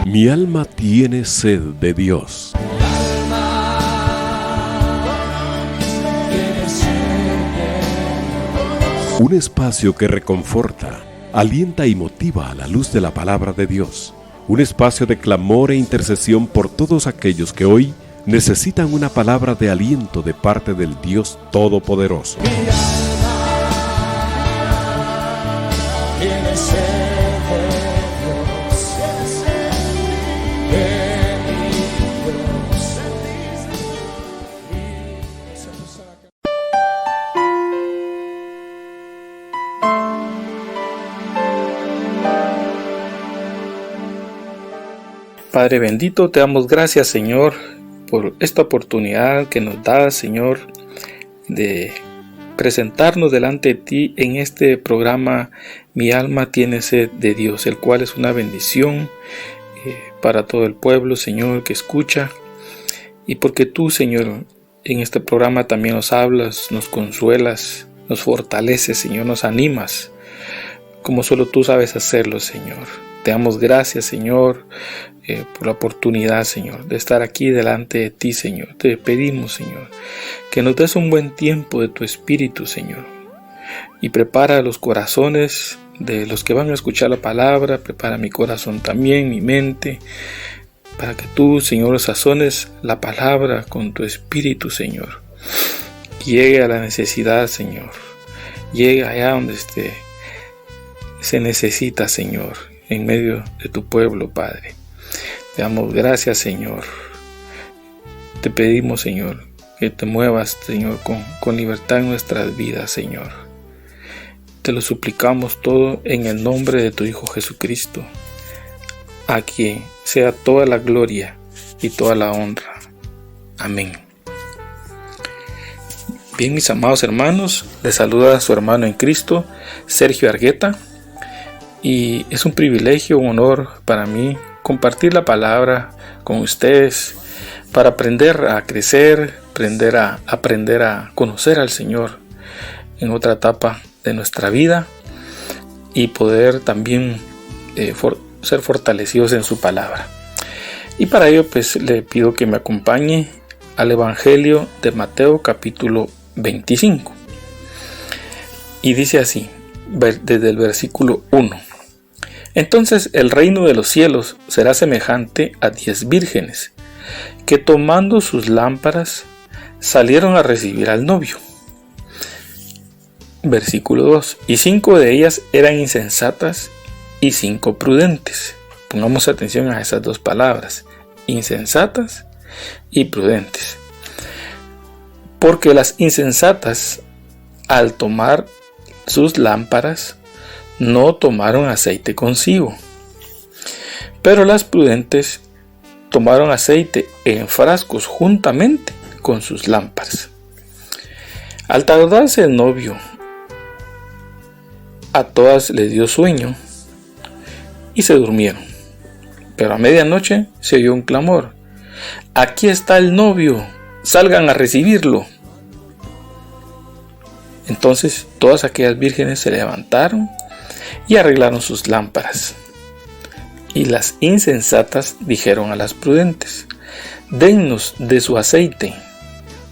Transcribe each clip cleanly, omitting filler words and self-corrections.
Mi alma tiene sed de Dios. Un espacio que reconforta, alienta y motiva a la luz de la palabra de Dios. Un espacio de clamor e intercesión por todos aquellos que hoy necesitan una palabra de aliento de parte del Dios Todopoderoso. Padre bendito, te damos gracias, Señor, por esta oportunidad que nos das, Señor, de presentarnos delante de ti en este programa Mi alma tiene sed de Dios, el cual es una bendición para todo el pueblo, Señor, que escucha. Y porque tú, Señor, en este programa también nos hablas, nos consuelas, nos fortaleces, Señor, nos animas, como solo tú sabes hacerlo, Señor. Te damos gracias, Señor, por la oportunidad, Señor, de estar aquí delante de ti, Señor. Te pedimos, Señor, que nos des un buen tiempo de tu Espíritu, Señor. Y prepara los corazones de los que van a escuchar la palabra. Prepara mi corazón también, mi mente, para que tú, Señor, sazones la palabra con tu Espíritu, Señor. Que llegue a la necesidad, Señor. Llegue allá donde se necesita, Señor, en medio de tu pueblo, Padre. Te damos gracias, Señor. Te pedimos, Señor, que te muevas, Señor, con libertad en nuestras vidas, Señor. Te lo suplicamos todo en el nombre de tu Hijo Jesucristo, a quien sea toda la gloria y toda la honra. Amén. Bien, mis amados hermanos, les saluda a su hermano en Cristo, Sergio Argueta. Y es un privilegio, un honor para mí compartir la palabra con ustedes para aprender a crecer, aprender a conocer al Señor en otra etapa de nuestra vida y poder también ser fortalecidos en su palabra. Y para ello pues le pido que me acompañe al Evangelio de Mateo capítulo 25. Y dice así, desde el versículo 1. Entonces el reino de los cielos será semejante a 10 vírgenes, que tomando sus lámparas salieron a recibir al novio. Versículo 2. Y 5 de ellas eran insensatas y 5 prudentes. Pongamos atención a esas dos palabras, insensatas y prudentes. Porque las insensatas, al tomar sus lámparas, no tomaron aceite consigo, pero las prudentes tomaron aceite en frascos juntamente con sus lámparas. Al tardarse el novio, a todas les dio sueño y se durmieron. Pero a medianoche se oyó un clamor: «Aquí está el novio, salgan a recibirlo». Entonces todas aquellas vírgenes se levantaron y arreglaron sus lámparas. Y las insensatas dijeron a las prudentes: «Dennos de su aceite,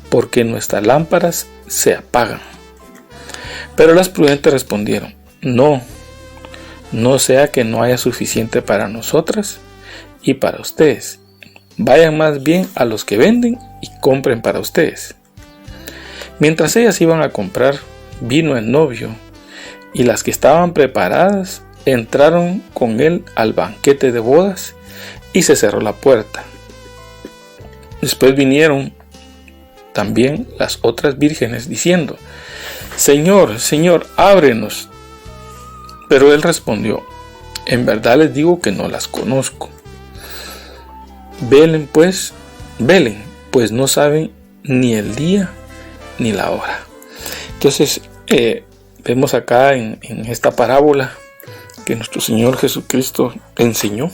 porque nuestras lámparas se apagan». Pero las prudentes respondieron: No sea que no haya suficiente para nosotras y para ustedes. Vayan más bien a los que venden y compren para ustedes. Mientras ellas iban a comprar, vino el novio, y las que estaban preparadas entraron con él al banquete de bodas y se cerró la puerta. Después vinieron también las otras vírgenes diciendo: «Señor, Señor, ábrenos». Pero él respondió: «En verdad les digo que no las conozco. Velen, pues no saben ni el día ni la hora». Entonces vemos acá en esta parábola que nuestro Señor Jesucristo enseñó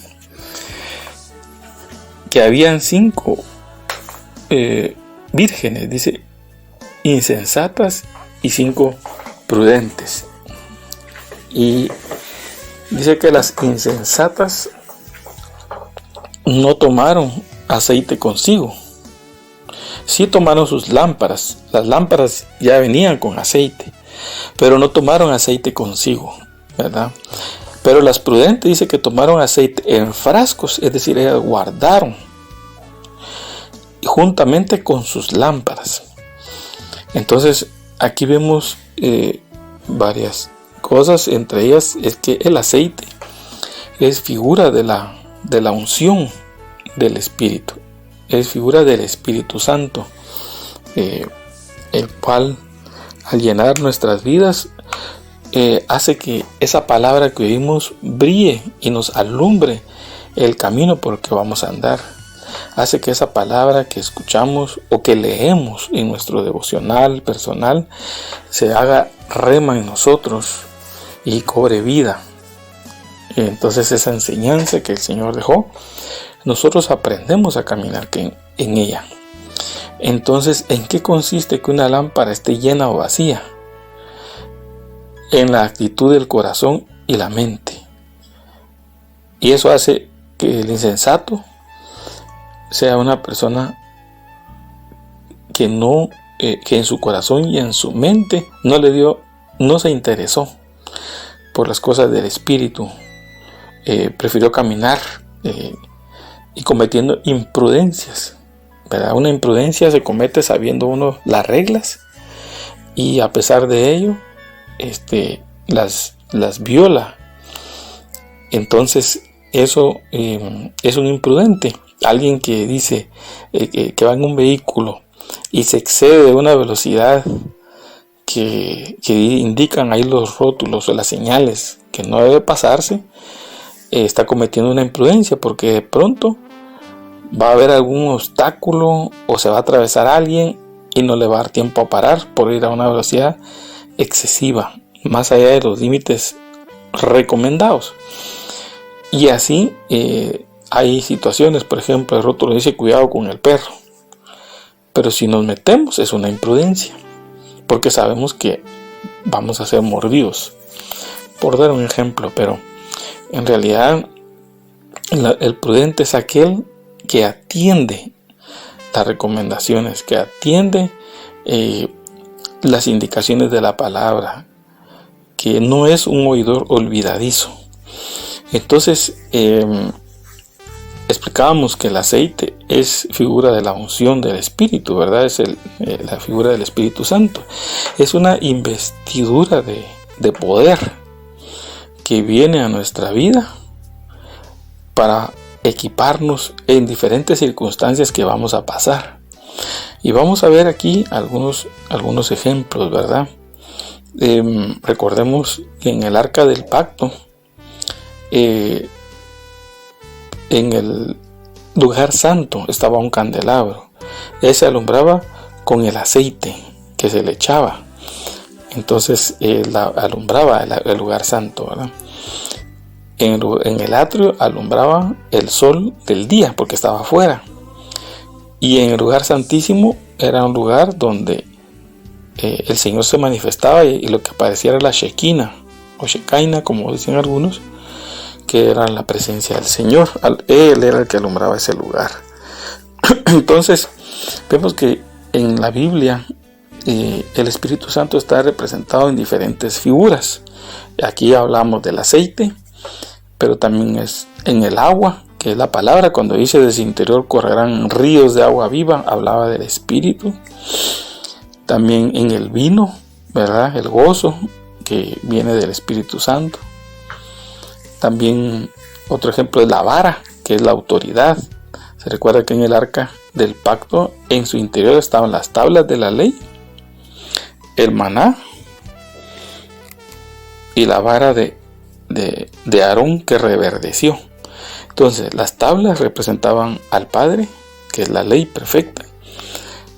que habían 5 vírgenes, dice, insensatas y 5 prudentes. Y dice que las insensatas no tomaron aceite consigo. Sí tomaron sus lámparas. Las lámparas ya venían con aceite, pero no tomaron aceite consigo, ¿verdad? Pero las prudentes dice que tomaron aceite en frascos, es decir, ellas guardaron juntamente con sus lámparas. Entonces aquí vemos varias cosas, entre ellas es que el aceite es figura de la unción del Espíritu, es figura del Espíritu Santo, el cual al llenar nuestras vidas hace que esa palabra que oímos brille y nos alumbre el camino por el que vamos a andar. Hace que esa palabra que escuchamos o que leemos en nuestro devocional personal se haga rema en nosotros y cobre vida. Entonces esa enseñanza que el Señor dejó, nosotros aprendemos a caminar en ella. Entonces, ¿en qué consiste que una lámpara esté llena o vacía? En la actitud del corazón y la mente. Y eso hace que el insensato sea una persona que que en su corazón y en su mente no se interesó por las cosas del Espíritu, prefirió caminar y cometiendo imprudencias, ¿verdad? Una imprudencia se comete sabiendo uno las reglas y a pesar de ello las viola. Entonces eso es un imprudente. Alguien que dice que va en un vehículo y se excede de una velocidad que indican ahí los rótulos o las señales que no debe pasarse, está cometiendo una imprudencia, porque de pronto va a haber algún obstáculo o se va a atravesar a alguien y no le va a dar tiempo a parar por ir a una velocidad excesiva, más allá de los límites recomendados. Y así hay situaciones, por ejemplo, el rótulo dice cuidado con el perro, pero si nos metemos es una imprudencia, porque sabemos que vamos a ser mordidos, por dar un ejemplo. Pero en realidad el prudente es aquel que atiende las recomendaciones, que atiende las indicaciones de la palabra, que no es un oidor olvidadizo. Entonces explicábamos que el aceite es figura de la unción del Espíritu, ¿verdad? Es la figura del Espíritu Santo. Es una investidura de poder que viene a nuestra vida para equiparnos en diferentes circunstancias que vamos a pasar. Y vamos a ver aquí algunos ejemplos, ¿verdad? Recordemos que en el arca del pacto, en el lugar santo estaba un candelabro. Ese alumbraba con el aceite que se le echaba. Entonces alumbraba el lugar santo, ¿verdad? En el atrio alumbraba el sol del día porque estaba afuera. Y en el lugar santísimo era un lugar donde el Señor se manifestaba y lo que aparecía era la Shekinah o Shekinah, como dicen algunos, que era la presencia del Señor. Él era el que alumbraba ese lugar. Entonces vemos que en la Biblia el Espíritu Santo está representado en diferentes figuras. Aquí hablamos del aceite, pero también es en el agua, que es la palabra. Cuando dice de su interior correrán ríos de agua viva, hablaba del Espíritu. También en el vino, ¿verdad? El gozo que viene del Espíritu Santo. También otro ejemplo es la vara, que es la autoridad. Se recuerda que en el arca del pacto, en su interior estaban las tablas de la ley, el maná y la vara de Aarón que reverdeció. Entonces las tablas representaban al Padre, que es la ley perfecta,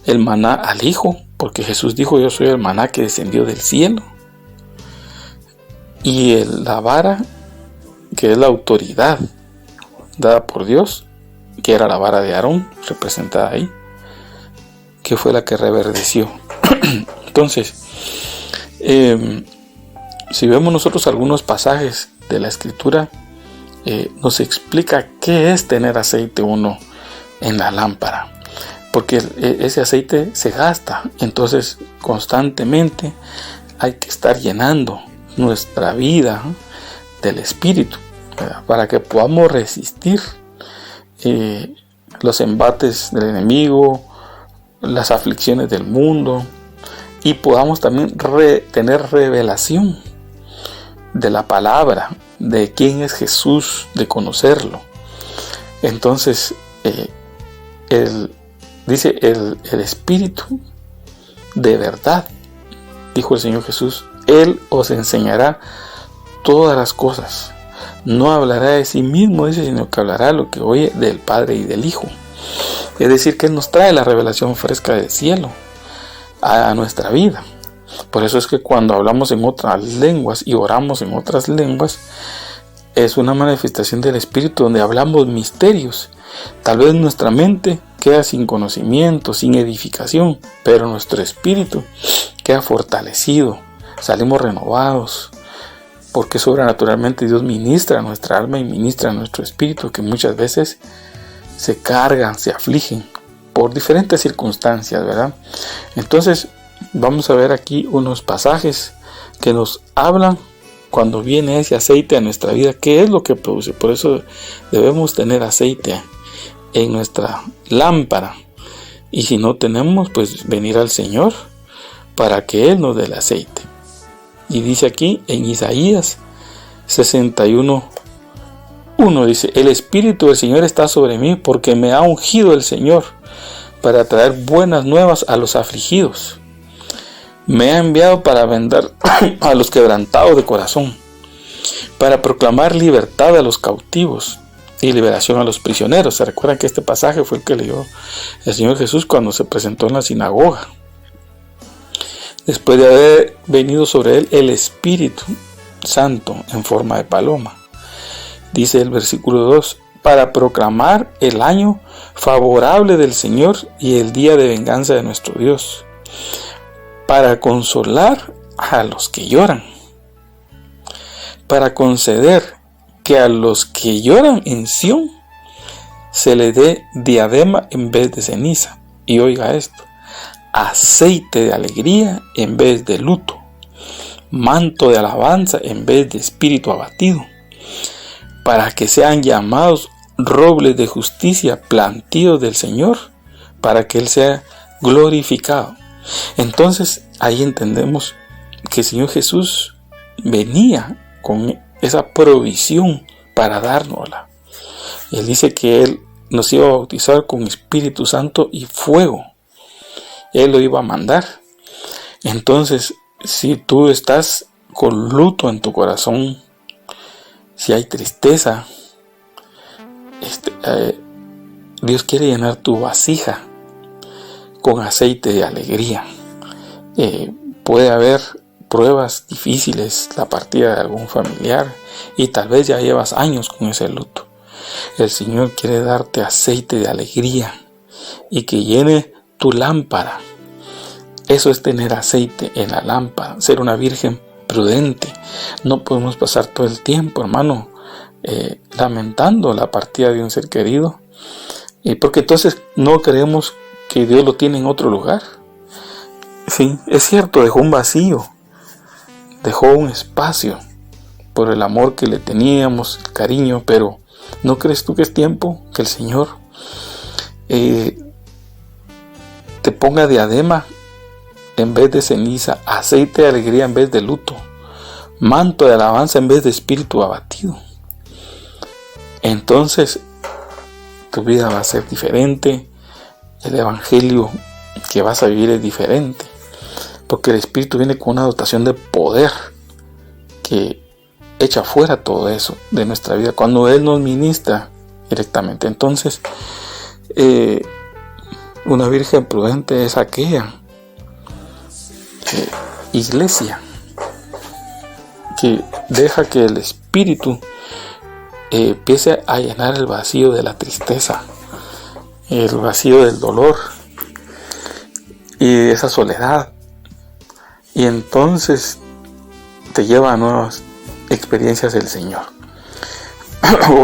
el maná al Hijo, porque Jesús dijo: yo soy el maná que descendió del cielo, y la vara, que es la autoridad dada por Dios, que era la vara de Aarón, representada ahí, que fue la que reverdeció. Entonces, si vemos nosotros algunos pasajes de la Escritura, nos explica qué es tener aceite uno en la lámpara, porque ese aceite se gasta, entonces constantemente hay que estar llenando nuestra vida del Espíritu, ¿verdad? Para que podamos resistir los embates del enemigo, las aflicciones del mundo, y podamos también tener revelación de la palabra, de quién es Jesús, de conocerlo. Entonces dice el Espíritu de verdad, dijo el Señor Jesús, Él os enseñará todas las cosas. No hablará de sí mismo, dice, sino que hablará lo que oye del Padre y del Hijo. Es decir, que Él nos trae la revelación fresca del cielo a nuestra vida. Por eso es que cuando hablamos en otras lenguas y oramos en otras lenguas, es una manifestación del Espíritu donde hablamos misterios. Tal vez nuestra mente queda sin conocimiento, sin edificación, pero nuestro espíritu queda fortalecido, salimos renovados, porque sobrenaturalmente Dios ministra a nuestra alma y ministra a nuestro espíritu, que muchas veces se cargan, se afligen por diferentes circunstancias, ¿verdad? Entonces vamos a ver aquí unos pasajes que nos hablan cuando viene ese aceite a nuestra vida, qué es lo que produce. Por eso debemos tener aceite en nuestra lámpara, y si no tenemos, pues venir al Señor para que Él nos dé el aceite. Y dice aquí en Isaías 61:1, dice: el Espíritu del Señor está sobre mí, porque me ha ungido el Señor para traer buenas nuevas a los afligidos. Me ha enviado para vendar a los quebrantados de corazón, para proclamar libertad a los cautivos y liberación a los prisioneros. Se recuerdan que este pasaje fue el que leyó el Señor Jesús cuando se presentó en la sinagoga, después de haber venido sobre él el Espíritu Santo en forma de paloma. Dice el versículo 2: para proclamar el año favorable del Señor y el día de venganza de nuestro Dios, para consolar a los que lloran, para conceder que a los que lloran en Sión se le dé diadema en vez de ceniza. Y oiga esto: aceite de alegría en vez de luto, manto de alabanza en vez de espíritu abatido, para que sean llamados robles de justicia, plantíos del Señor, para que Él sea glorificado. Entonces ahí entendemos que el Señor Jesús venía con esa provisión para dárnosla. Él dice que Él nos iba a bautizar con Espíritu Santo y fuego. Él lo iba a mandar. Entonces, si tú estás con luto en tu corazón, si hay tristeza, Dios quiere llenar tu vasija con aceite de alegría. Puede haber pruebas difíciles, la partida de algún familiar, y tal vez ya llevas años con ese luto. El Señor quiere darte aceite de alegría y que llene tu lámpara. Eso es tener aceite en la lámpara, ser una virgen prudente. No podemos pasar todo el tiempo, hermano, lamentando la partida de un ser querido, porque entonces no creemos que Dios lo tiene en otro lugar. Sí, es cierto, dejó un vacío, dejó un espacio por el amor que le teníamos, el cariño, pero ¿no crees tú que es tiempo que el Señor te ponga diadema en vez de ceniza, aceite de alegría en vez de luto, manto de alabanza en vez de espíritu abatido? Entonces tu vida va a ser diferente, el evangelio que vas a vivir es diferente, porque el Espíritu viene con una dotación de poder que echa fuera todo eso de nuestra vida cuando Él nos ministra directamente. Entonces una virgen prudente es aquella iglesia que deja que el Espíritu empiece a llenar el vacío de la tristeza, el vacío del dolor y esa soledad, y entonces te lleva a nuevas experiencias del Señor.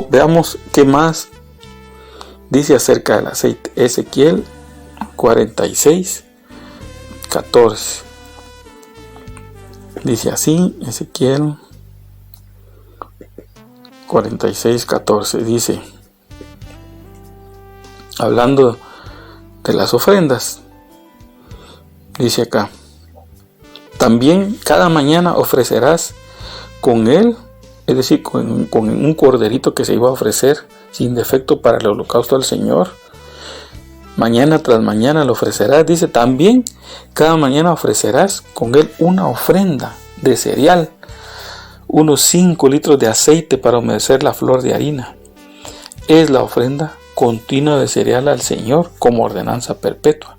Veamos qué más dice acerca del aceite. Ezequiel 46, 14. Dice así, Ezequiel 46, 14. Dice, hablando de las ofrendas, dice acá: también cada mañana ofrecerás con él, es decir, con un corderito que se iba a ofrecer sin defecto para el holocausto al Señor. Mañana tras mañana lo ofrecerás. Dice, también cada mañana ofrecerás con él una ofrenda de cereal, unos 5 litros de aceite para humedecer la flor de harina. Es la ofrenda continua de cereal al Señor como ordenanza perpetua.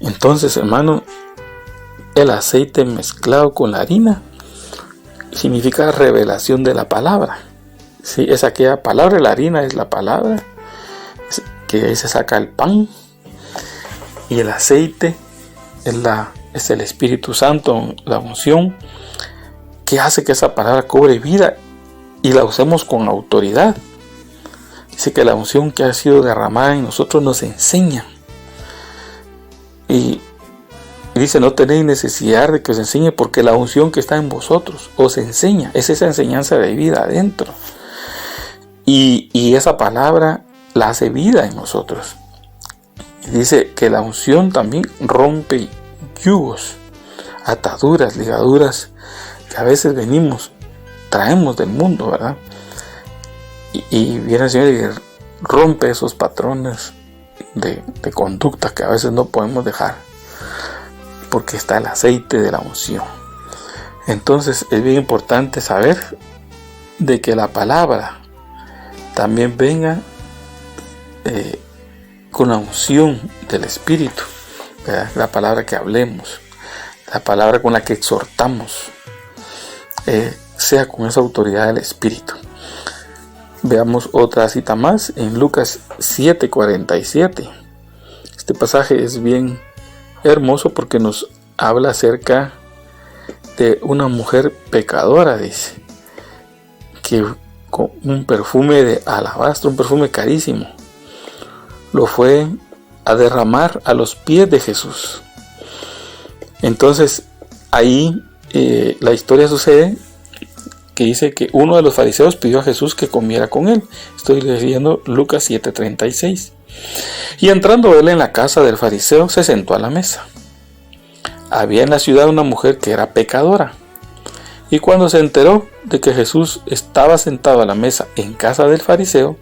Entonces, hermano, el aceite mezclado con la harina significa revelación de la palabra. Sí, es aquella palabra, la harina es la palabra, que de ahí se saca el pan, y el aceite es el Espíritu Santo, la unción, que hace que esa palabra cobre vida y la usemos con autoridad. Dice que la unción que ha sido derramada en nosotros nos enseña. Y dice, no tenéis necesidad de que os enseñe, porque la unción que está en vosotros os enseña. Es esa enseñanza de vida adentro. Y esa palabra la hace vida en nosotros. Dice que la unción también rompe yugos, ataduras, ligaduras que a veces traemos del mundo, ¿verdad? Y viene el Señor y rompe esos patrones de conducta que a veces no podemos dejar, porque está el aceite de la unción. Entonces es bien importante saber de que la palabra también venga con la unción del Espíritu, ¿verdad? La palabra que hablemos, la palabra con la que exhortamos, sea con esa autoridad del Espíritu. Veamos otra cita más en Lucas 7:47. Este pasaje es bien hermoso porque nos habla acerca de una mujer pecadora, dice, que con un perfume de alabastro, un perfume carísimo, lo fue a derramar a los pies de Jesús. Entonces ahí la historia sucede que dice que uno de los fariseos pidió a Jesús que comiera con él. Estoy leyendo Lucas 7:36. Y entrando él en la casa del fariseo, se sentó a la mesa. Había en la ciudad una mujer que era pecadora, y cuando se enteró de que Jesús estaba sentado a la mesa en casa del fariseo,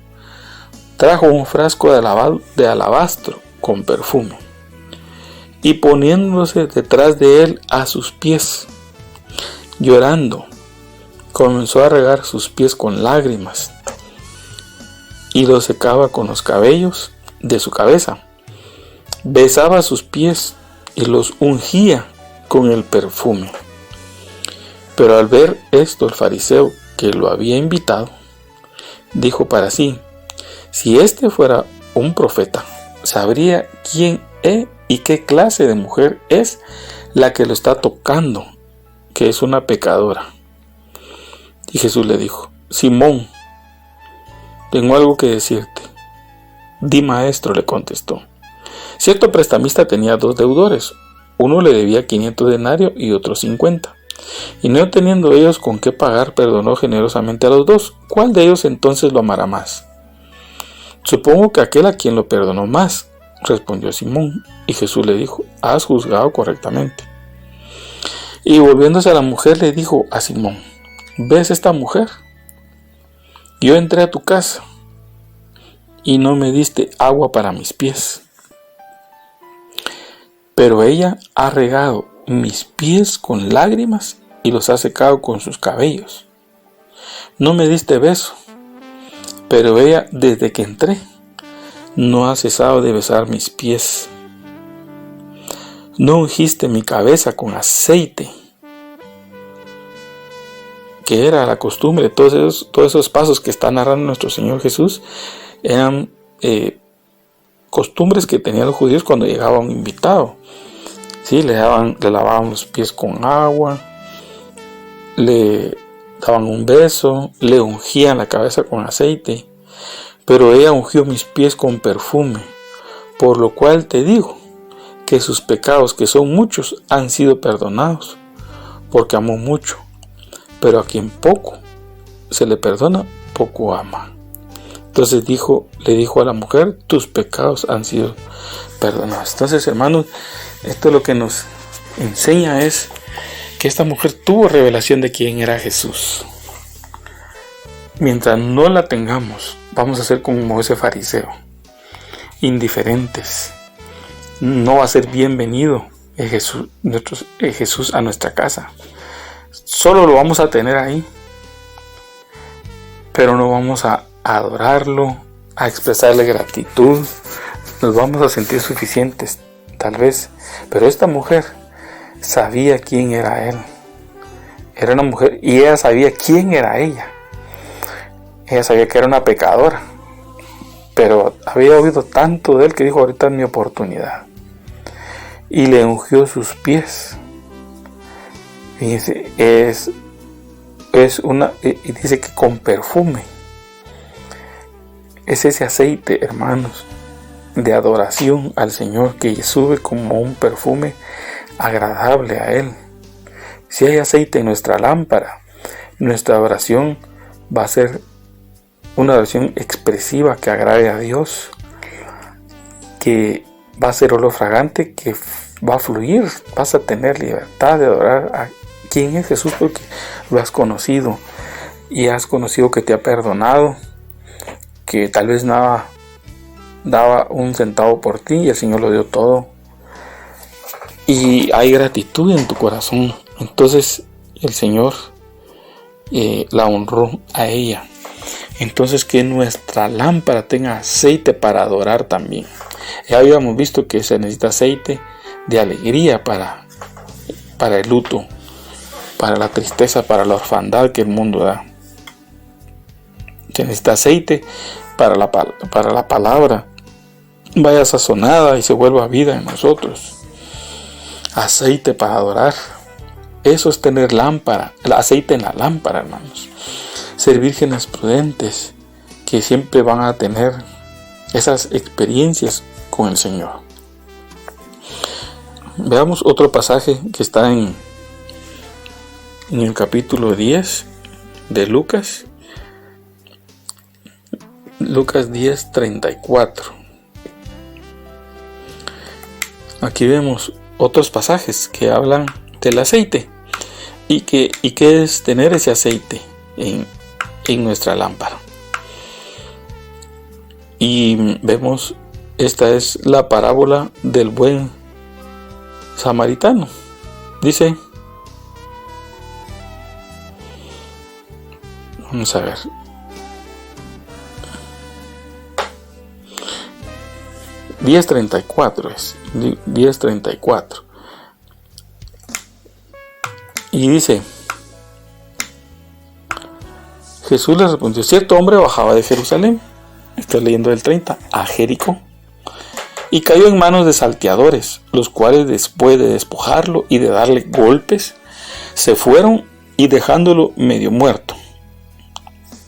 trajo un frasco de alabastro con perfume, y poniéndose detrás de él a sus pies, llorando, comenzó a regar sus pies con lágrimas y los secaba con los cabellos de su cabeza. Besaba sus pies y los ungía con el perfume. Pero al ver esto, el fariseo que lo había invitado dijo para sí: si este fuera un profeta, sabría quién es y qué clase de mujer es la que lo está tocando, que es una pecadora. Y Jesús le dijo: Simón, tengo algo que decirte. Di, maestro, le contestó. Cierto prestamista tenía 2 deudores. Uno le debía 500 denarios y otro 50. Y no teniendo ellos con qué pagar, perdonó generosamente a los 2. ¿Cuál de ellos entonces lo amará más? Supongo que aquel a quien lo perdonó más, respondió Simón. Y Jesús le dijo: has juzgado correctamente. Y volviéndose a la mujer le dijo a Simón: ¿ves esta mujer? Yo entré a tu casa y no me diste agua para mis pies, pero ella ha regado mis pies con lágrimas y los ha secado con sus cabellos. No me diste beso, pero ella desde que entré no ha cesado de besar mis pies. No ungiste mi cabeza con aceite, que era la costumbre. Todos esos pasos que está narrando nuestro Señor Jesús eran costumbres que tenían los judíos cuando llegaba un invitado. ¿Sí? Le lavaban los pies con agua, le daban un beso, le ungían la cabeza con aceite, pero ella ungió mis pies con perfume, por lo cual te digo que sus pecados, que son muchos, han sido perdonados, porque amó mucho, pero a quien poco se le perdona, poco ama. Entonces le dijo a la mujer, tus pecados han sido perdonados. Entonces, hermanos, esto lo que nos enseña es que esta mujer tuvo revelación de quién era Jesús. Mientras no la tengamos, vamos a ser como ese fariseo, indiferentes. No va a ser bienvenido Jesús a nuestra casa. Solo lo vamos a tener ahí, pero no vamos a adorarlo, a expresarle gratitud. Nos vamos a sentir suficientes, tal vez. Pero esta mujer sabía quién era él. Era una mujer y ella sabía quién era ella. Ella sabía que era una pecadora, pero había oído tanto de él que dijo, ahorita es mi oportunidad. Y le ungió sus pies. Y dice, y dice que con perfume. Es ese aceite, hermanos, de adoración al Señor que sube como un perfume agradable a Él. Si hay aceite en nuestra lámpara, nuestra oración va a ser una oración expresiva que agrade a Dios, que va a ser olor fragante, que va a fluir. Vas a tener libertad de adorar a quien es Jesús, porque lo has conocido y has conocido que te ha perdonado, que tal vez nada daba un centavo por ti y el Señor lo dio todo, y hay gratitud en tu corazón. Entonces el Señor la honró a ella. Entonces, que nuestra lámpara tenga aceite para adorar también. Ya habíamos visto que se necesita aceite de alegría para el luto, para la tristeza, para la orfandad que el mundo da. Se necesita aceite para la palabra vaya sazonada y se vuelva vida en nosotros. Aceite para adorar. Eso es tener lámpara, el aceite en la lámpara, hermanos. Ser vírgenes prudentes que siempre van a tener esas experiencias con el Señor. Veamos otro pasaje que está en el capítulo 10 de Lucas. Lucas 10:34. Aquí vemos otros pasajes que hablan del aceite y qué es tener ese aceite en nuestra lámpara. Y vemos, esta es la parábola del buen samaritano. Dice, vamos a ver, es 10:34. Y dice, Jesús le respondió, cierto hombre bajaba de Jerusalén, estoy leyendo el 30, a Jericó, y cayó en manos de salteadores, los cuales después de despojarlo y de darle golpes, se fueron y dejándolo medio muerto.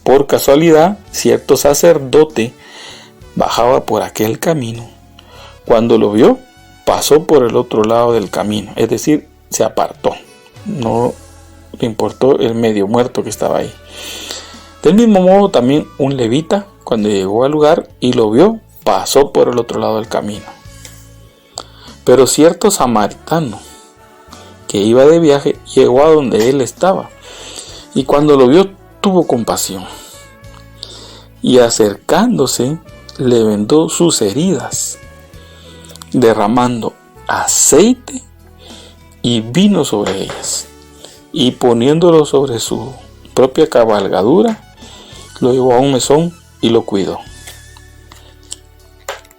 Por casualidad, cierto sacerdote bajaba por aquel camino. Cuando lo vio, pasó por el otro lado del camino, es decir, se apartó. No le importó el medio muerto que estaba ahí. Del mismo modo, también un levita, cuando llegó al lugar y lo vio, pasó por el otro lado del camino. Pero cierto samaritano que iba de viaje llegó a donde él estaba, y cuando lo vio tuvo compasión, y acercándose le vendó sus heridas, derramando aceite y vino sobre ellas, y poniéndolo sobre su propia cabalgadura, lo llevó a un mesón y lo cuidó.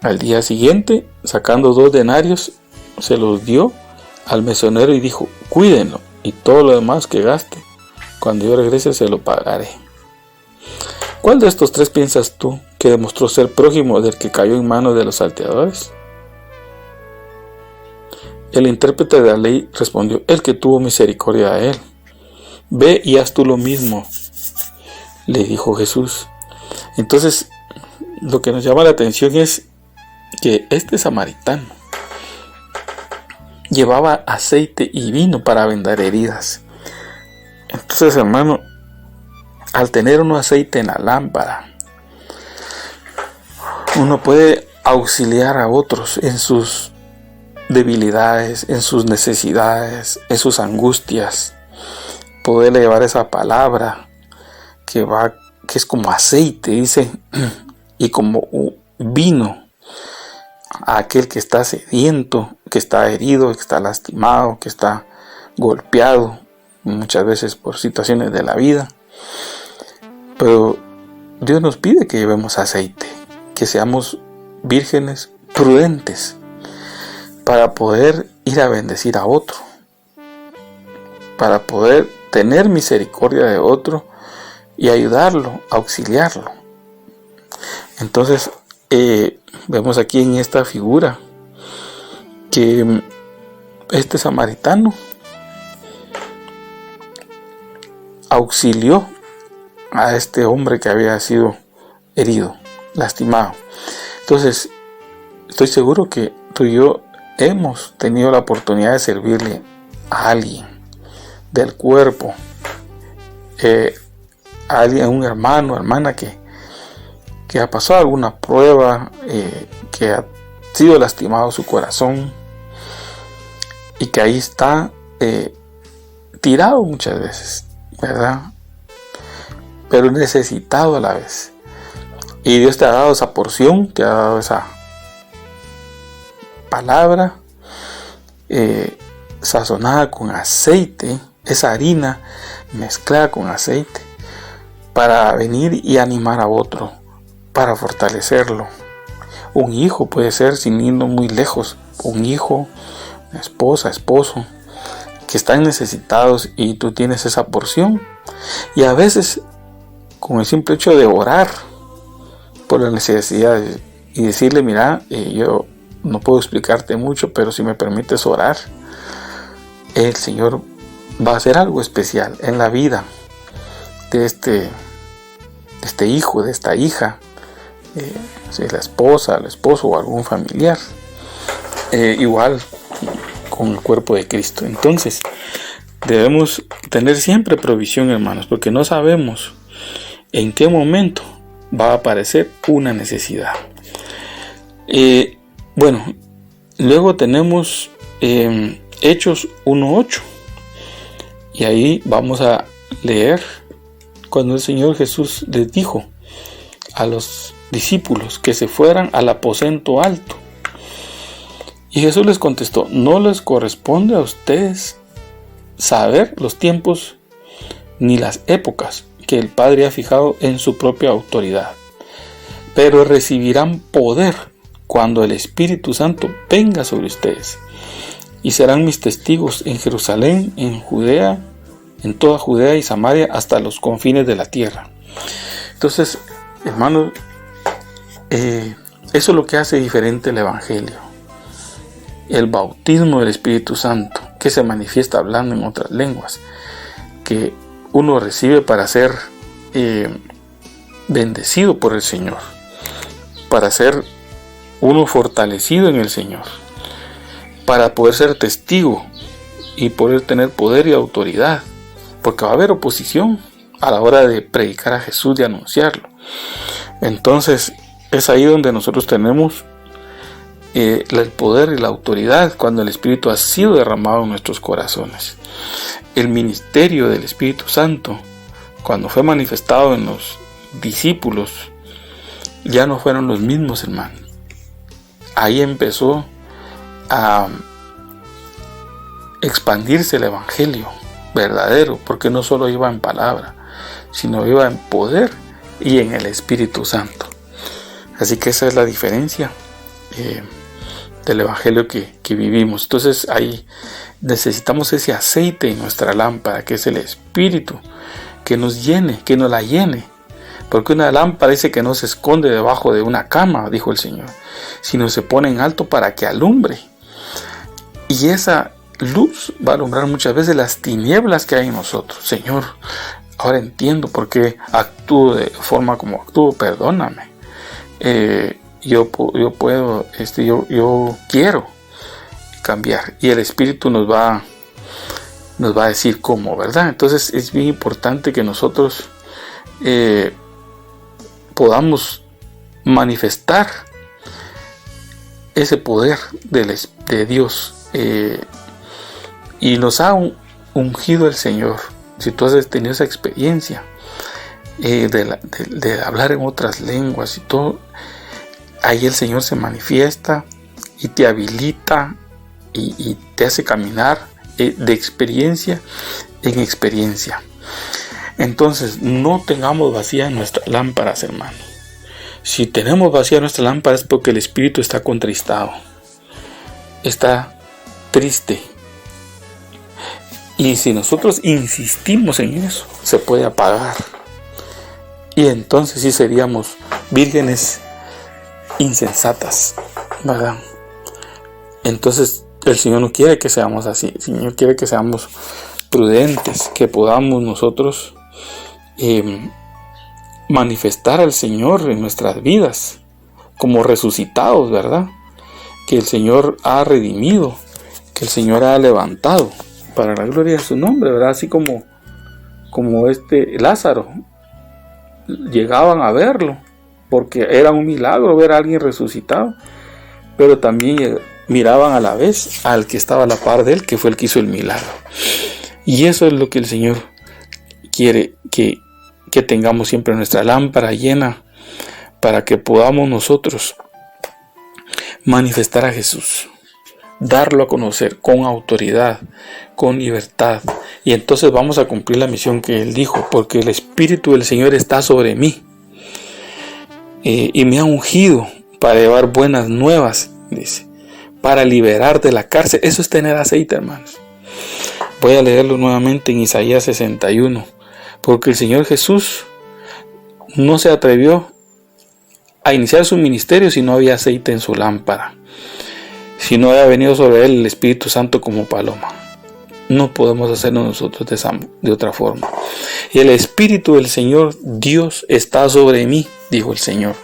Al día siguiente, sacando 2 denarios, se los dio al mesonero y dijo, cuídenlo, y todo lo demás que gaste, cuando yo regrese se lo pagaré. ¿Cuál de estos 3 piensas tú que demostró ser prójimo del que cayó en manos de los salteadores? El intérprete de la ley respondió, el que tuvo misericordia de él. Ve y haz tú lo mismo, le dijo Jesús. Entonces, lo que nos llama la atención es que este samaritano llevaba aceite y vino para vendar heridas. Entonces, hermano, al tener un aceite en la lámpara, uno puede auxiliar a otros en sus debilidades, en sus necesidades, en sus angustias. Poder llevar esa palabra que es como aceite, dice, y como vino a aquel que está sediento, que está herido, que está lastimado, que está golpeado muchas veces por situaciones de la vida. Pero Dios nos pide que llevemos aceite, que seamos vírgenes prudentes para poder ir a bendecir a otro, para poder tener misericordia de otro y ayudarlo, auxiliarlo. Entonces vemos aquí en esta figura que este samaritano auxilió a este hombre que había sido herido, lastimado. Entonces, estoy seguro que tú y yo hemos tenido la oportunidad de servirle a alguien del cuerpo, a alguien, un hermano, hermana que ha pasado alguna prueba, que ha sido lastimado su corazón y que ahí está tirado muchas veces, ¿verdad? Pero necesitado a la vez. Y Dios te ha dado esa porción, te ha dado esa palabra sazonada con aceite, esa harina mezclada con aceite, para venir y animar a otro, para fortalecerlo. Un hijo puede ser, sin irnos muy lejos, un hijo, una esposa, esposo, que están necesitados y tú tienes esa porción. Y a veces, con el simple hecho de orar por las necesidades y decirle, mira, yo no puedo explicarte mucho, pero si me permites orar, el Señor va a hacer algo especial en la vida de este hijo, de esta hija, si es la esposa, el esposo o algún familiar, igual con el cuerpo de Cristo. Entonces debemos tener siempre provisión, hermanos, porque no sabemos en qué momento va a aparecer una necesidad. Bueno, luego tenemos Hechos 1:8, y ahí vamos a leer cuando el Señor Jesús les dijo a los discípulos que se fueran al aposento alto. Y Jesús les contestó: no les corresponde a ustedes saber los tiempos ni las épocas que el Padre ha fijado en su propia autoridad, pero recibirán poder cuando el Espíritu Santo venga sobre ustedes, y serán mis testigos en Jerusalén, en Judea, en toda Judea y Samaria, hasta los confines de la tierra. Entonces, hermanos, eso es lo que hace diferente el Evangelio. El bautismo del Espíritu Santo, que se manifiesta hablando en otras lenguas, que uno recibe para ser bendecido por el Señor, para ser uno fortalecido en el Señor, para poder ser testigo y poder tener poder y autoridad, porque va a haber oposición a la hora de predicar a Jesús, de anunciarlo. Entonces es ahí donde nosotros tenemos el poder y la autoridad, cuando el Espíritu ha sido derramado en nuestros corazones. El ministerio del Espíritu Santo, cuando fue manifestado en los discípulos, ya no fueron los mismos, hermanos. Ahí empezó a expandirse el Evangelio verdadero, porque no solo iba en palabra, sino iba en poder y en el Espíritu Santo. Así que esa es la diferencia del Evangelio que vivimos. Entonces ahí necesitamos ese aceite en nuestra lámpara, que es el Espíritu, que nos llene, que nos la llene. Porque una lámpara dice que no se esconde debajo de una cama, dijo el Señor, sino se pone en alto para que alumbre. Y esa luz va a alumbrar muchas veces las tinieblas que hay en nosotros. Señor, ahora entiendo por qué actúo de forma como actúo, perdóname. Yo puedo, yo quiero cambiar, y el Espíritu nos va a decir cómo, ¿verdad? Entonces es bien importante que nosotros podamos manifestar ese poder de Dios, y nos ha ungido el Señor. Si tú has tenido esa experiencia de hablar en otras lenguas y todo, ahí el Señor se manifiesta y te habilita y te hace caminar de experiencia en experiencia. Entonces, no tengamos vacía nuestras lámparas, hermano. Si tenemos vacía nuestra lámpara es porque el Espíritu está contristado, está triste. Y si nosotros insistimos en eso, se puede apagar. Y entonces sí seríamos vírgenes insensatas, ¿verdad? Entonces el Señor no quiere que seamos así. El Señor quiere que seamos prudentes, que podamos nosotros manifestar al Señor en nuestras vidas como resucitados, ¿verdad? Que el Señor ha redimido, que el Señor ha levantado para la gloria de su nombre, ¿verdad? Así como Lázaro, llegaban a verlo porque era un milagro ver a alguien resucitado, pero también miraban a la vez al que estaba a la par de él, que fue el que hizo el milagro. Y eso es lo que el Señor quiere que tengamos siempre nuestra lámpara llena, para que podamos nosotros manifestar a Jesús, darlo a conocer con autoridad, con libertad, y entonces vamos a cumplir la misión que Él dijo, porque el Espíritu del Señor está sobre mí y me ha ungido para llevar buenas nuevas, dice, para liberar de la cárcel. Eso es tener aceite, hermanos. Voy a leerlo nuevamente en Isaías 61, porque el Señor Jesús no se atrevió a iniciar su ministerio si no había aceite en su lámpara, si no había venido sobre él el Espíritu Santo como paloma. No podemos hacerlo nosotros de otra forma. Y el Espíritu del Señor Dios está sobre mí, dijo el Señor,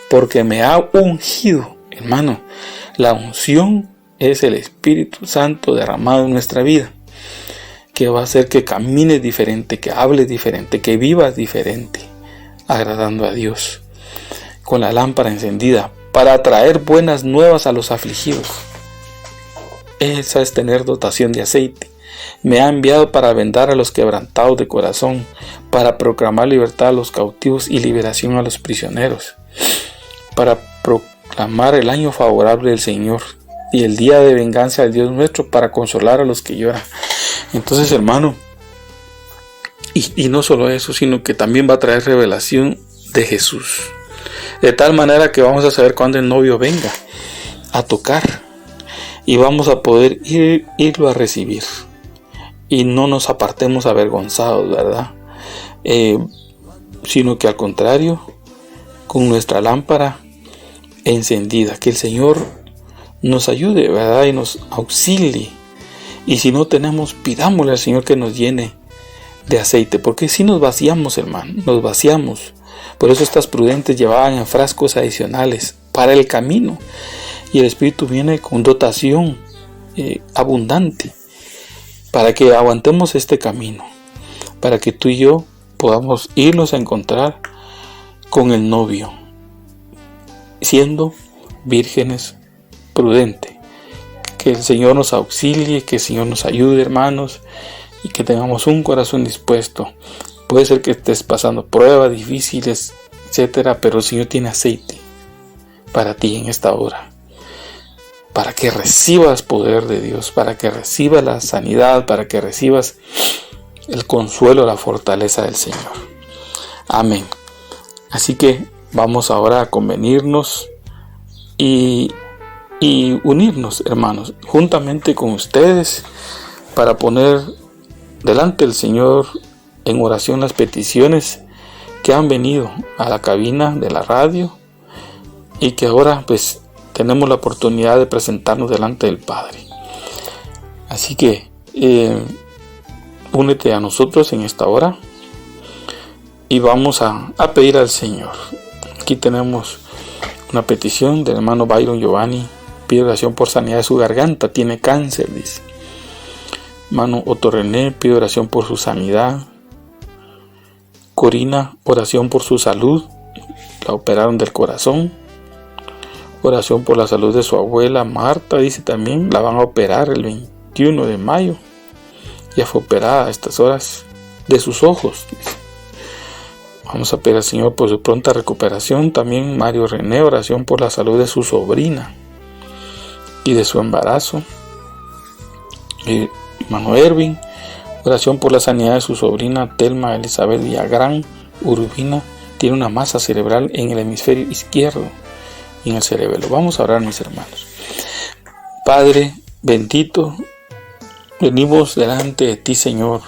porque me ha ungido. Hermano, la unción es el Espíritu Santo derramado en nuestra vida, que va a hacer que camines diferente, que hables diferente, que vivas diferente, agradando a Dios, con la lámpara encendida, para traer buenas nuevas a los afligidos. Esa es tener dotación de aceite. Me ha enviado para vendar a los quebrantados de corazón, para proclamar libertad a los cautivos y liberación a los prisioneros, para proclamar el año favorable del Señor y el día de venganza del Dios nuestro, para consolar a los que lloran. Entonces, hermano, y no solo eso, sino que también va a traer revelación de Jesús, de tal manera que vamos a saber cuándo el novio venga a tocar y vamos a poder irlo a recibir y no nos apartemos avergonzados, ¿verdad? Sino que al contrario, con nuestra lámpara encendida, que el Señor nos ayude, ¿verdad? Y nos auxilie. Y si no tenemos, pidámosle al Señor que nos llene de aceite, porque si nos vaciamos, hermano, nos vaciamos. Por eso estas prudentes llevaban en frascos adicionales para el camino, y el Espíritu viene con dotación abundante para que aguantemos este camino, para que tú y yo podamos irnos a encontrar con el novio, siendo vírgenes prudentes. Que el Señor nos auxilie, que el Señor nos ayude, hermanos, y que tengamos un corazón dispuesto. Puede ser que estés pasando pruebas difíciles, etcétera, pero el Señor tiene aceite para ti en esta hora, para que recibas poder de Dios, para que recibas la sanidad, para que recibas el consuelo, la fortaleza del Señor. Amén. Así que vamos ahora a convenirnos y unirnos, hermanos, juntamente con ustedes, para poner delante del Señor en oración las peticiones que han venido a la cabina de la radio y que ahora pues tenemos la oportunidad de presentarnos delante del Padre. Así que únete a nosotros en esta hora y vamos a pedir al Señor. Aquí tenemos una petición del hermano Byron Giovanni. Pide oración por sanidad de su garganta, tiene cáncer, dice. Hermano Otto René pide oración por su sanidad. Corina, oración por su salud, la operaron del corazón. Oración por la salud de su abuela Marta, dice también, la van a operar el 21 de mayo. Ya fue operada a estas horas de sus ojos, dice. Vamos a pedir al Señor por su pronta recuperación. También Mario René, oración por la salud de su sobrina y de su embarazo. Hermano Erwin, oración por la sanidad de su sobrina Telma Elizabeth Villagrán Urbina. Tiene una masa cerebral en el hemisferio izquierdo y en el cerebelo. Vamos a orar, mis hermanos. Padre bendito, venimos delante de ti, Señor,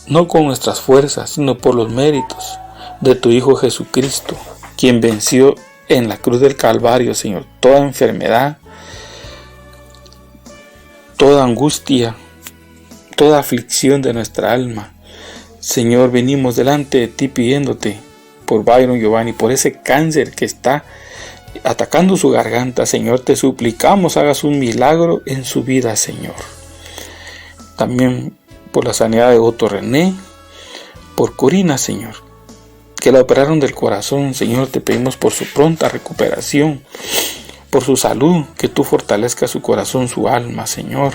no con nuestras fuerzas, sino por los méritos de tu Hijo Jesucristo, quien venció en la cruz del Calvario, Señor, toda enfermedad, toda angustia, toda aflicción de nuestra alma. Señor, venimos delante de ti pidiéndote por Byron Giovanni, por ese cáncer que está atacando su garganta. Señor, te suplicamos hagas un milagro en su vida, Señor. También por la sanidad de Otto René, por Corina, Señor, que la operaron del corazón. Señor, te pedimos por su pronta recuperación, por su salud, que tú fortalezcas su corazón, su alma, Señor.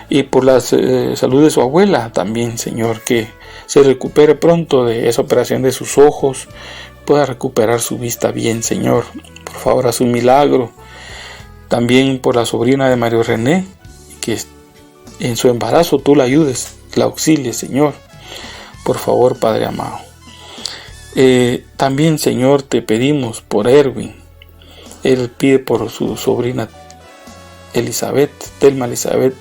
Y por la salud de su abuela también, Señor, que se recupere pronto de esa operación de sus ojos, pueda recuperar su vista bien, Señor. Por favor, haz un milagro. También por la sobrina de Mario René, que en su embarazo tú la ayudes, la auxilies, Señor. Por favor, Padre amado. También, Señor, te pedimos por Erwin. Él pide por su sobrina Elizabeth, Telma Elizabeth,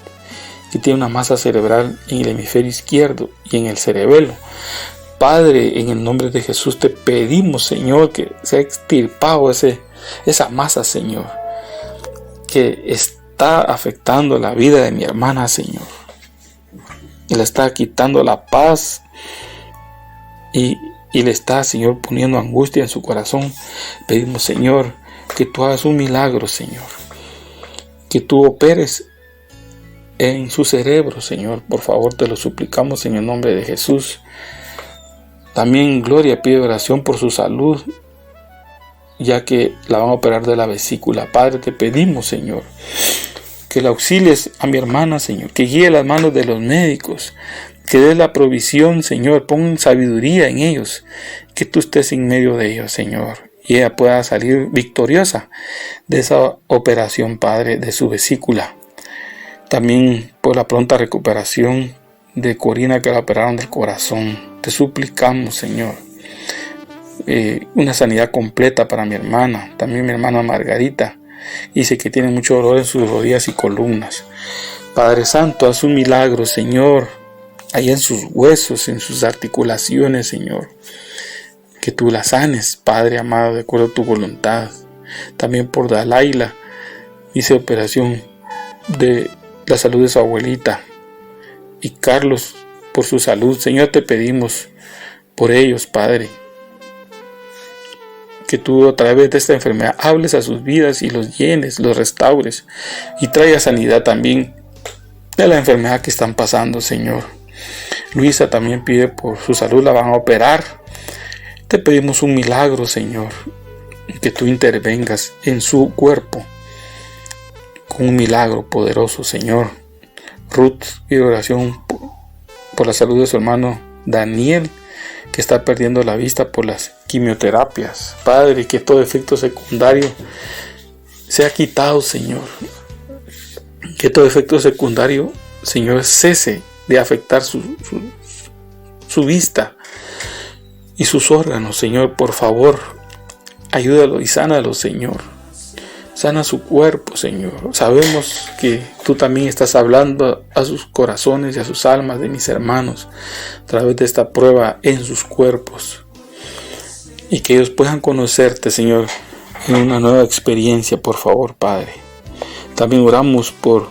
que tiene una masa cerebral en el hemisferio izquierdo y en el cerebelo. Padre, en el nombre de Jesús te pedimos, Señor, que sea extirpado esa masa, Señor, que está afectando la vida de mi hermana, Señor, y le está quitando la paz y le está, Señor, poniendo angustia en su corazón. Pedimos, Señor, que tú hagas un milagro, Señor, que tú operes en su cerebro, Señor. Por favor, te lo suplicamos en el nombre de Jesús. También Gloria pide oración por su salud, ya que la van a operar de la vesícula. Padre, te pedimos, Señor, que la auxilies a mi hermana, Señor, que guíe las manos de los médicos, que dé la provisión, Señor, pon sabiduría en ellos, que tú estés en medio de ellos, Señor, y ella pueda salir victoriosa de esa operación, Padre, de su vesícula. También por la pronta recuperación de Corina, que la operaron del corazón. Te suplicamos, Señor, una sanidad completa para mi hermana. También mi hermana Margarita dice que tiene mucho dolor en sus rodillas y columnas. Padre Santo, haz un milagro, Señor, ahí en sus huesos, en sus articulaciones, Señor. Que tú la sanes, Padre amado, de acuerdo a tu voluntad. También por Dalaila, dice operación de la salud de su abuelita. Y Carlos, por su salud, Señor, te pedimos por ellos, Padre, que tú a través de esta enfermedad hables a sus vidas y los llenes, los restaures y traigas sanidad también de la enfermedad que están pasando, Señor. Luisa también pide por su salud, la van a operar. Te pedimos un milagro, Señor, que tú intervengas en su cuerpo con un milagro poderoso, Señor. Ruth pide oración por la salud de su hermano Daniel, que está perdiendo la vista por las quimioterapias. Padre, que todo efecto secundario sea quitado, Señor. Que todo efecto secundario, Señor, cese de afectar su vista y sus órganos, Señor. Por favor, ayúdalo y sánalo, Señor. Sana su cuerpo, Señor. Sabemos que tú también estás hablando a sus corazones y a sus almas de mis hermanos a través de esta prueba en sus cuerpos. Y que ellos puedan conocerte, Señor, en una nueva experiencia, por favor, Padre. También oramos por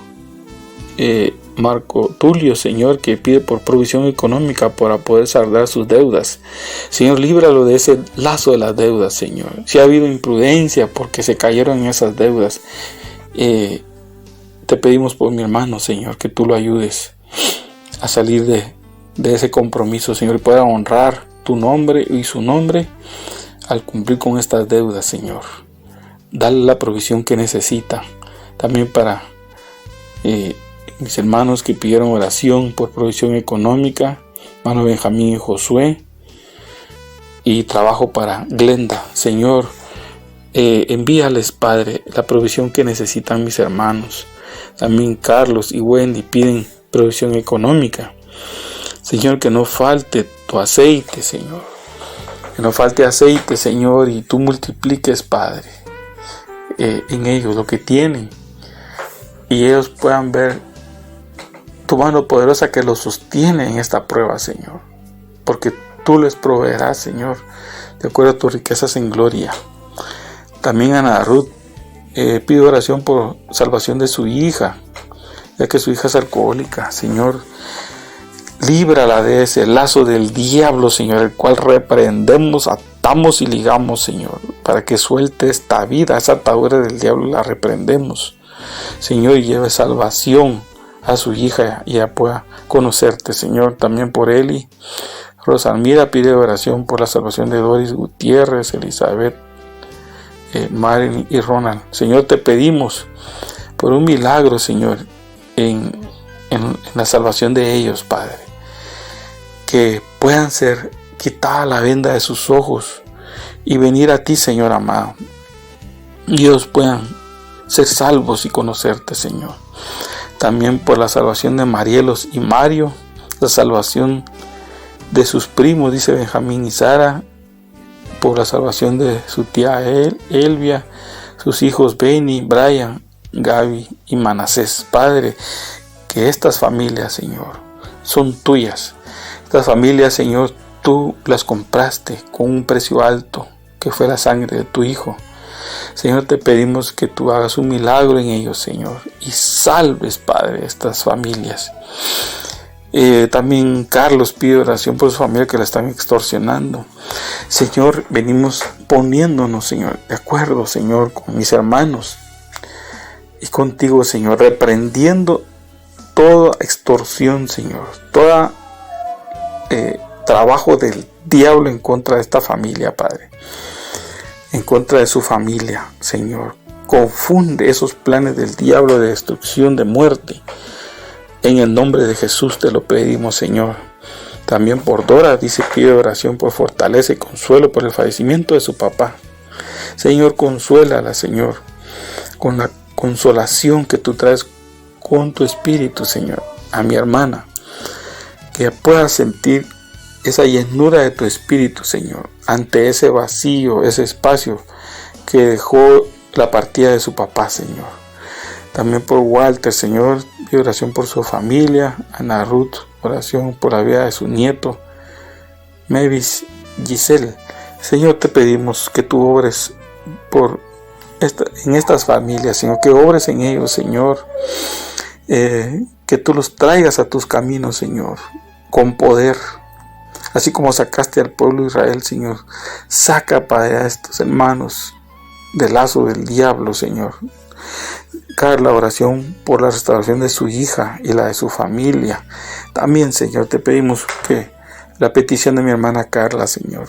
Marco Tulio, Señor, que pide por provisión económica para poder saldar sus deudas. Señor, líbralo de ese lazo de las deudas, Señor. Si ha habido imprudencia porque se cayeron en esas deudas, te pedimos por mi hermano, Señor, que tú lo ayudes a salir de ese compromiso, Señor, y pueda honrar tu nombre y su nombre al cumplir con estas deudas, Señor. Dale la provisión que necesita. También para mis hermanos que pidieron oración por provisión económica, hermano Benjamín y Josué, y trabajo para Glenda, Señor, envíales, Padre, la provisión que necesitan mis hermanos. También Carlos y Wendy piden provisión económica. Señor, que no falte tu aceite, Señor, que no falte aceite, Señor, y tú multipliques, Padre, en ellos lo que tienen, y ellos puedan ver tu mano poderosa que los sostiene en esta prueba, Señor, porque tú les proveerás, Señor, de acuerdo a tus riquezas en gloria. También Ana Ruth pide oración por salvación de su hija, ya que su hija es alcohólica. Señor, líbrala de ese lazo del diablo, Señor, el cual reprendemos, atamos y ligamos, Señor, para que suelte esta vida. Esa atadura del diablo la reprendemos, Señor, y lleve salvación a su hija y ella pueda conocerte, Señor. También por Eli Rosalmira pide oración por la salvación de Doris Gutiérrez, Elizabeth, Marilyn y Ronald. Señor, te pedimos por un milagro, Señor, en la salvación de ellos, Padre, que puedan ser quitada la venda de sus ojos y venir a ti, Señor amado, y ellos puedan ser salvos y conocerte, Señor. También por la salvación de Marielos y Mario, la salvación de sus primos, dice Benjamín y Sara, por la salvación de su tía Elvia, sus hijos Benny, Brian, Gaby y Manasés. Padre, que estas familias, Señor, son tuyas. Estas familias, Señor, tú las compraste con un precio alto, que fue la sangre de tu Hijo. Señor, te pedimos que tú hagas un milagro en ellos, Señor, y salves, Padre, estas familias. También Carlos pide oración por su familia que la están extorsionando. Señor, venimos poniéndonos, Señor, de acuerdo, Señor, con mis hermanos y contigo, Señor, reprendiendo toda extorsión, Señor, todo trabajo del diablo en contra de esta familia, Padre, en contra de su familia, Señor. Confunde esos planes del diablo de destrucción, de muerte. En el nombre de Jesús te lo pedimos, Señor. También por Dora, dice, pide oración por fortaleza y consuelo por el fallecimiento de su papá. Señor, consuélala, Señor, con la consolación que tú traes con tu espíritu, Señor, a mi hermana, que pueda sentir esa llenura de tu espíritu, Señor, ante ese vacío, ese espacio que dejó la partida de su papá, Señor. También por Walter, Señor, pido oración por su familia. Ana Ruth, oración por la vida de su nieto Mavis Giselle. Señor, te pedimos que tú obres en estas familias, Señor, que obres en ellos, Señor, que tú los traigas a tus caminos, Señor, con poder, así como sacaste al pueblo de Israel, Señor. Saca, Padre, a estos hermanos del lazo del diablo, Señor. La oración por la restauración de su hija y la de su familia. También, Señor, te pedimos que la petición de mi hermana Carla, Señor,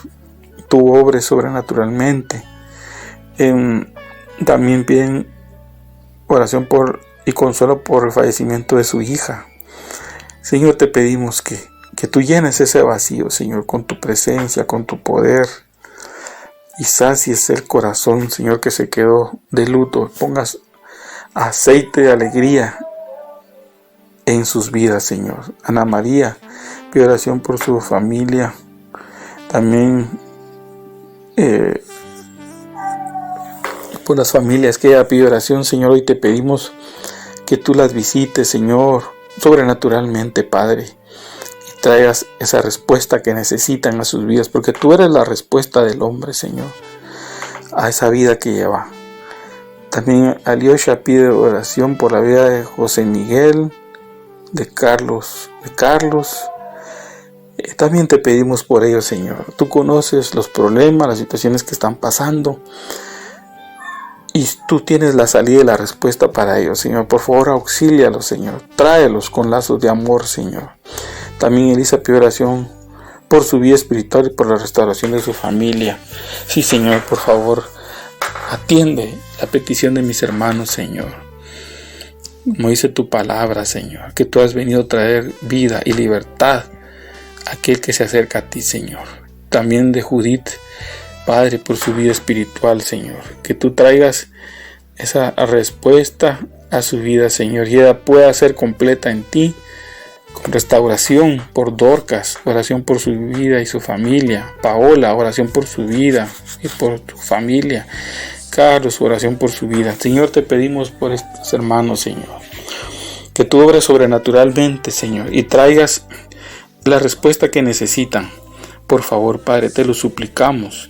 tú obres sobrenaturalmente. También piden oración y consuelo por el fallecimiento de su hija. Señor, te pedimos que tú llenes ese vacío, Señor, con tu presencia, con tu poder, y sacies el corazón, Señor, que se quedó de luto. Pongas aceite de alegría en sus vidas, Señor. Ana María pide oración por su familia. También por las familias que ella pide oración, Señor. Hoy te pedimos que tú las visites, Señor, sobrenaturalmente, Padre, y traigas esa respuesta que necesitan a sus vidas, porque tú eres la respuesta del hombre, Señor, a esa vida que lleva. También Alyosha pide oración por la vida de José Miguel, de Carlos. También te pedimos por ellos, Señor. Tú conoces los problemas, las situaciones que están pasando. Y tú tienes la salida y la respuesta para ellos, Señor. Por favor, auxílialos, Señor. Tráelos con lazos de amor, Señor. También Elisa pide oración por su vida espiritual y por la restauración de su familia. Sí, Señor, por favor, atiende la petición de mis hermanos, Señor. Como dice tu palabra, Señor, que tú has venido a traer vida y libertad a aquel que se acerca a ti, Señor. También de Judith, Padre, por su vida espiritual, Señor, que tú traigas esa respuesta a su vida, Señor, y ella pueda ser completa en ti, con restauración por Dorcas, oración por su vida y su familia. Paola, oración por su vida y por tu familia. Carlos, oración por su vida. Señor, te pedimos por estos hermanos, Señor, que tú obres sobrenaturalmente, Señor, y traigas la respuesta que necesitan. Por favor, Padre, te lo suplicamos.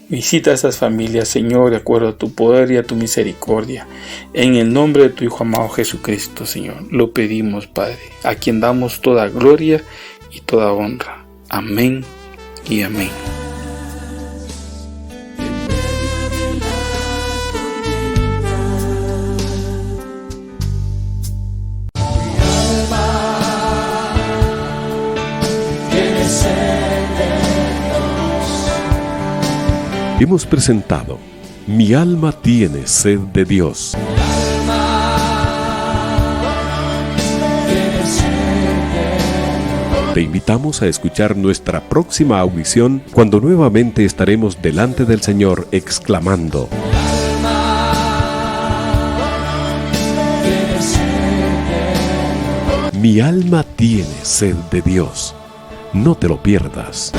Visita a esas familias, Señor, de acuerdo a tu poder y a tu misericordia. En el nombre de tu Hijo amado Jesucristo, Señor, lo pedimos, Padre, a quien damos toda gloria y toda honra. Amén y amén. Hemos presentado Mi alma tiene sed de Dios. Te invitamos a escuchar nuestra próxima audición cuando nuevamente estaremos delante del Señor exclamando: Mi alma tiene sed de Dios. No te lo pierdas.